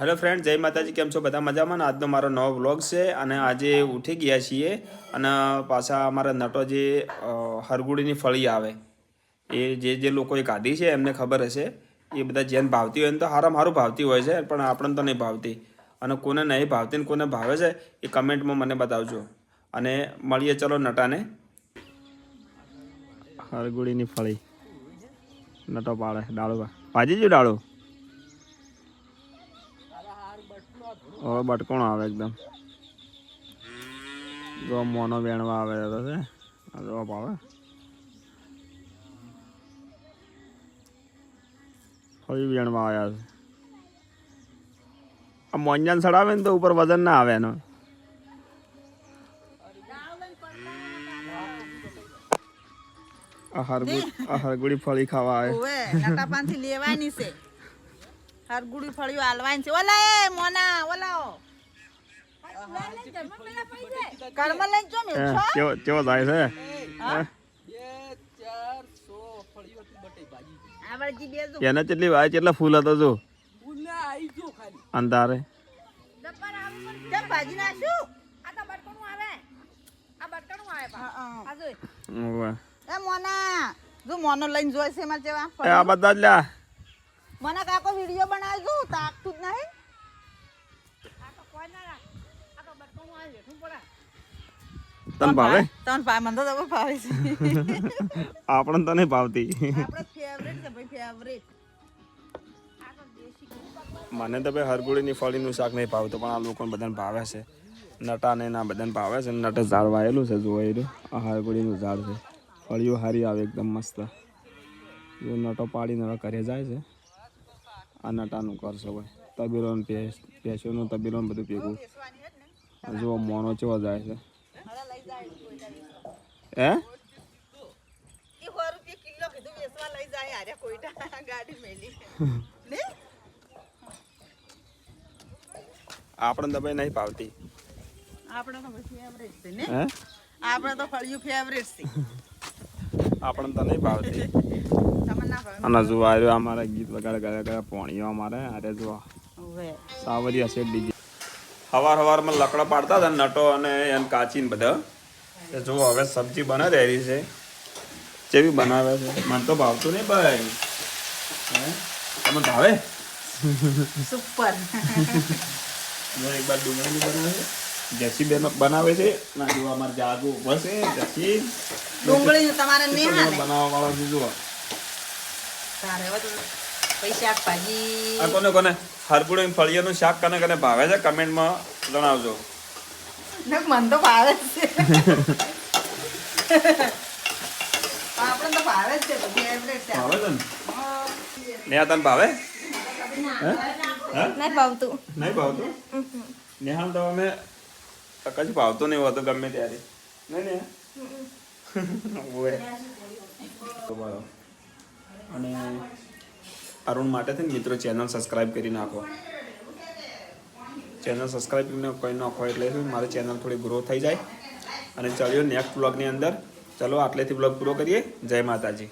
Hello friend, जय माताजी। केम छो बधा मजामां? આજનો મારો નવો વ્લોગ છે અને આજે ઉઠી ગયા છીએ અને પાછા અમારા નટો જે હરગુડીની ફળી આવે એ જે લોકોએ કાઢી છે એમને ખબર હશે. એ બધા જેને ભાવતી હોય ને તો સારું ભાવતી હોય છે, પણ આપણને તો નહીં ભાવતી. અને કોને નહીં ભાવતી ને કોને ભાવે છે એ કમેન્ટમાં મને બતાવજો. અને મળીએ ચલો નટાને. હરગુડીની ફળી નટો પાડે ડાળો ભાજી જો ડાળો. હવે બટકોણ આવે એકદમ જો મોનો વેણવા આવે છે. જવાબ આવે ફરી વેણવા આવ્યા છે. આ મોંજાન સડાવે ને તો ઉપર વજન ના આવે એનો. આ હરગુડી ફળી ખાવા આવે. નટાપાનથી લેવાની છે હરગુડી ફળીઓ આલવાની છે. ઓલા એ મોના ઓલાઓ કર્મ લઈ જો મે કેવો થાય છે? એને કેટલી વાય કેટલા ફૂલ હતા જો અંધારે ભાજી નાખશું. આ તો બટકણું આવે, આ બટકણું આવે આ જો એ મોના જો મોનો લઈને જોઈ છે માર જેવા આ બધા જ લ્યા. મોના કાકો વિડિયો બનાવજો તાકતું જ નહીં. આ તો કોઈ ના રાખ, આ તો બટકણું આવે હેઠું પડે. તન ભાવે? તન ભાવે, મને તો જબર ભાવે છે. આપણને તો નહીં ભાવતી. આપણે ફેવરેટ છે ભાઈ, ફેવરેટ. આ તો દેશી મને તો ભાઈ હરગુડીની ફળીનું શાક નહીં ભાવતું, પણ આ લોકોને બધાને ભાવે છે. નટાને ના બધાને ભાવે છે. નટે ઝાડ વાયેલું છે જોવા રહ્યું. આ હરગુડીનું ઝાડ છે. ફળીઓ સારી આવે એકદમ મસ્ત. જો નટો પાડીને હવે ઘરે જાય છે. આ નટાનું કરશે ભાઈ. તબેલો પેશોનું તબેલો બધું ભેગું. જો મોનો ચેવો જાય છે. હે એ 100 રૂપિયા કિલો કીધું વેચવા લઈ જાય. આરે કોઈટા ગાડી મેલી ને આપણે તો ભાઈ નહીં ભાવતી. આપણે તો ફેવરેટ છે ને. હે આપણે તો ફળિયું ફેવરેટ છે. આપણને તો નહીં ભાવતી. તમને ના ભાવે? અને જો આવ્યો અમારા ગીત વગાડે ગયા પોણીઓ અમારે અરે જો સાવરી હશે ડીજે. સવારમાં લકડા પાડતા હતા નટો અને એને કાચીને બધા. એ જો હવે સબ્જી બનાવી રહી છે. જેવી બનાવે છે મને તો ભાવતું નહીં ભાઈ. તમને ભાવે? સુપર. એક બાર ડુંગળીની બનાવે છે. જસી બેન બનાવે છે. ના જો અમારે જાગો બસ એ જસી ડુંગળી તમારે નેહા ને બનાવવા વાળા છે જો. તારે હવે પૈસા ભાજી આ કોને હરગુડીની ફળીઓનું શાક કને ભાવે છે કમેન્ટમાં જણાવજો. ને મન તો ભાવે છે. આપણે તો ભાવે જ છે, ફેવરેટ છે. ભાવે છે ને તને ભાવે? નહીં ભાવતું. નહીં ભાવતું? નેહાલ તો અમે કશું ભાવતું નહીં હોતું ગમે ત્યારે. નહીં ને અને અરુણ માટે થઈને મિત્રો ચેનલ સબસ્ક્રાઈબ કરી નાખો. ચેનલ સબસ્ક્રાઈબ કરીને કોઈ નાખો એટલે મારી ચેનલ થોડી ગ્રો થઈ જાય. અને ચાલ્યો નેક્સ્ટ બ્લોગની અંદર. ચલો આટલેથી બ્લોગ પૂરો કરીએ. જય માતાજી.